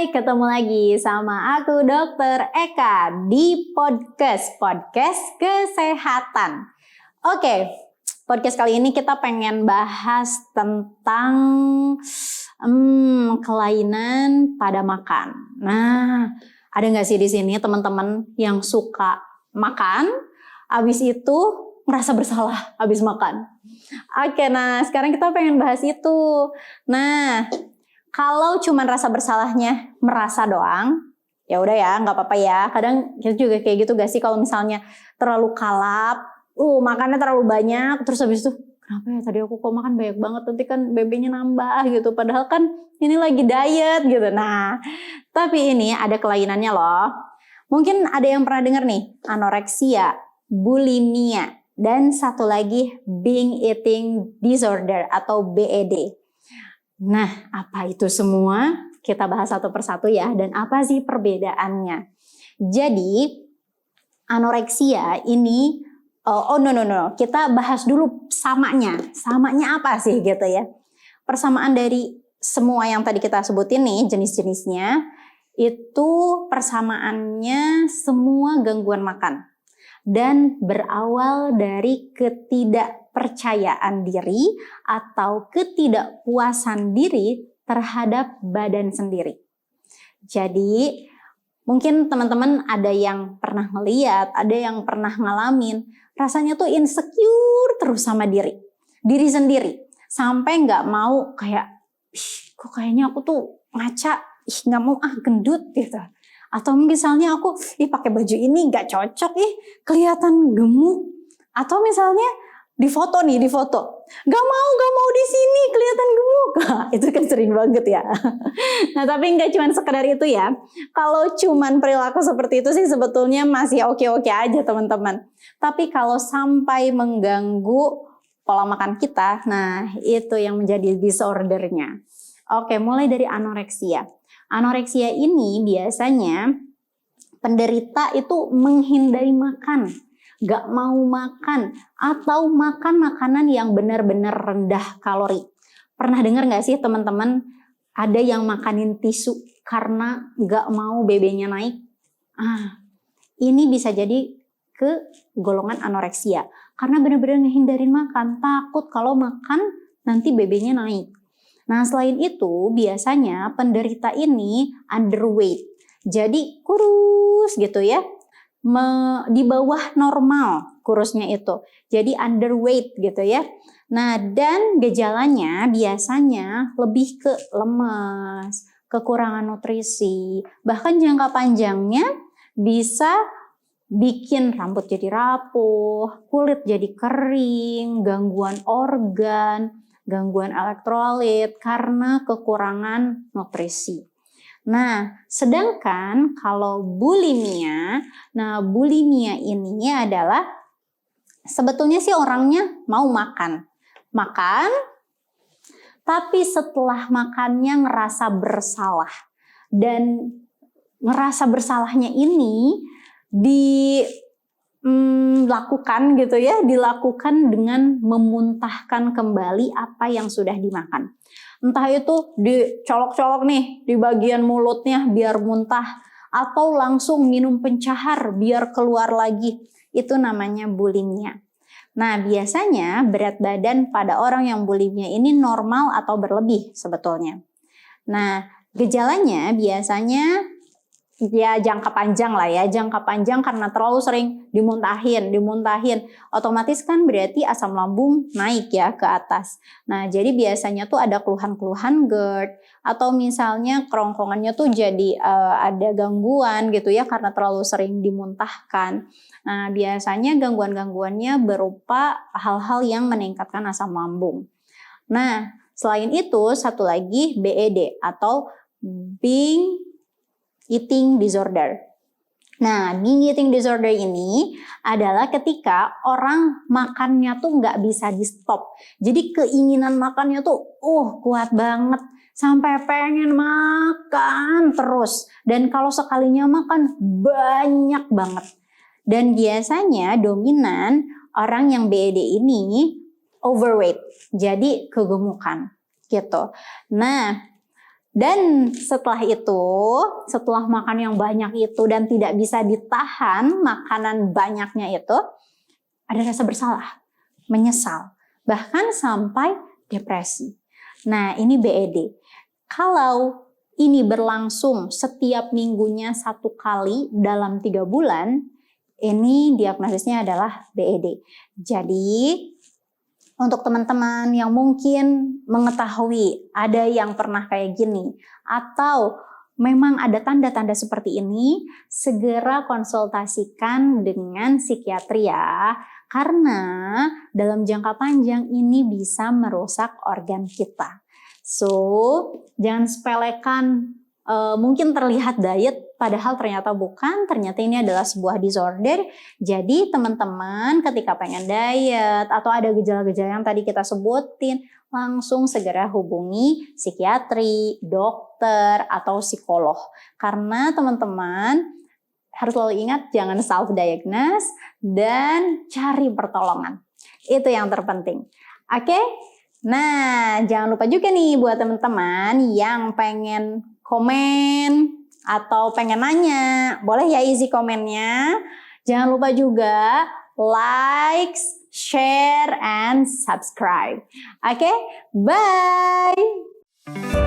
Ketemu lagi sama aku Dokter Eka di podcast kesehatan. Oke, podcast kali ini kita pengen bahas tentang kelainan pada makan. Nah, ada nggak sih di sini teman-teman yang suka makan, abis itu merasa bersalah abis makan? Oke, nah sekarang kita pengen bahas itu. Nah, kalau cuma rasa bersalahnya merasa doang, ya udah ya, nggak apa-apa ya. Kadang kita juga kayak gitu gak sih, kalau misalnya terlalu kalap, makannya terlalu banyak, terus habis itu kenapa ya tadi aku kok makan banyak banget, nanti kan BB-nya nambah gitu. Padahal kan ini lagi diet gitu. Nah, tapi ini ada kelainannya loh. Mungkin ada yang pernah dengar nih, anoreksia, bulimia, dan satu lagi binge eating disorder atau BED. Nah, apa itu semua? Kita bahas satu persatu ya, dan apa sih perbedaannya? Jadi, anoreksia ini, kita bahas dulu samanya. Samanya apa sih gitu ya? Persamaan dari semua yang tadi kita sebutin nih, jenis-jenisnya, itu persamaannya semua gangguan makan. Dan berawal dari ketidakpercayaan diri atau ketidakpuasan diri terhadap badan sendiri. Jadi mungkin teman-teman ada yang pernah ngeliat, ada yang pernah ngalamin, rasanya tuh insecure terus sama diri sendiri. Sampai gak mau kayak, kok kayaknya aku tuh ngaca, gak mau gendut gitu. Atau misalnya aku pakai baju ini nggak cocok, kelihatan gemuk. Atau misalnya di foto, nggak mau di sini kelihatan gemuk. Itu kan sering banget ya. Nah, tapi nggak cuma sekedar itu ya. Kalau cuman perilaku seperti itu sih sebetulnya masih oke-oke aja teman-teman. Tapi kalau sampai mengganggu pola makan kita, nah itu yang menjadi disordernya. Oke, mulai dari anoreksia. Anoreksia ini biasanya penderita itu menghindari makan, gak mau makan, atau makan makanan yang benar-benar rendah kalori. Pernah dengar gak sih teman-teman ada yang makanin tisu karena gak mau BB-nya naik? Ini bisa jadi ke golongan anoreksia. Karena benar-benar ngehindarin makan, takut kalau makan nanti BB-nya naik. Nah, selain itu biasanya penderita ini underweight. Jadi kurus gitu ya. Di bawah normal kurusnya itu. Jadi underweight gitu ya. Nah, dan gejalanya biasanya lebih ke lemas, kekurangan nutrisi. Bahkan jangka panjangnya bisa bikin rambut jadi rapuh, kulit jadi kering, gangguan organ, gangguan elektrolit karena kekurangan nutrisi. Nah, sedangkan kalau bulimia, ini adalah sebetulnya sih orangnya mau makan, tapi setelah makannya ngerasa bersalah. Dan ngerasa bersalahnya ini dilakukan dengan memuntahkan kembali apa yang sudah dimakan. Entah itu dicolok-colok nih di bagian mulutnya biar muntah, atau langsung minum pencahar biar keluar lagi. Itu namanya bulimia. Nah, biasanya berat badan pada orang yang bulimia ini normal atau berlebih sebetulnya. Nah, gejalanya biasanya ya jangka panjang lah ya, jangka panjang karena terlalu sering dimuntahin, otomatis kan berarti asam lambung naik ya ke atas. Nah, jadi biasanya tuh ada keluhan-keluhan GERD, atau misalnya kerongkongannya tuh jadi ada gangguan gitu ya karena terlalu sering dimuntahkan. Nah, biasanya gangguan-gangguannya berupa hal-hal yang meningkatkan asam lambung. Nah, selain itu satu lagi BED atau binge eating disorder. Nah, binge eating disorder ini adalah ketika orang makannya tuh nggak bisa di stop. Jadi keinginan makannya tuh kuat banget. Sampai pengen makan terus. Dan kalau sekalinya makan banyak banget. Dan biasanya dominan orang yang BED ini overweight. Jadi kegemukan gitu. Nah, Dan setelah itu, setelah makan yang banyak itu dan tidak bisa ditahan makanan banyaknya itu, ada rasa bersalah, menyesal, bahkan sampai depresi. Nah, ini BED. Kalau ini berlangsung setiap minggunya 1 kali dalam 3 bulan, ini diagnosisnya adalah BED. Jadi, untuk teman-teman yang mungkin mengetahui ada yang pernah kayak gini, atau memang ada tanda-tanda seperti ini, segera konsultasikan dengan psikiatri ya. Karena dalam jangka panjang ini bisa merusak organ kita. So, jangan sepelekan mungkin terlihat diet, padahal ternyata bukan, ternyata ini adalah sebuah disorder. Jadi teman-teman ketika pengen diet atau ada gejala-gejala yang tadi kita sebutin, langsung segera hubungi psikiatri, dokter, atau psikolog. Karena teman-teman harus selalu ingat jangan self-diagnose dan cari pertolongan. Itu yang terpenting. Oke? Nah, jangan lupa juga nih buat teman-teman yang pengen komen atau pengen nanya, boleh ya isi komennya. Jangan lupa juga like, share, and subscribe. Oke? Bye!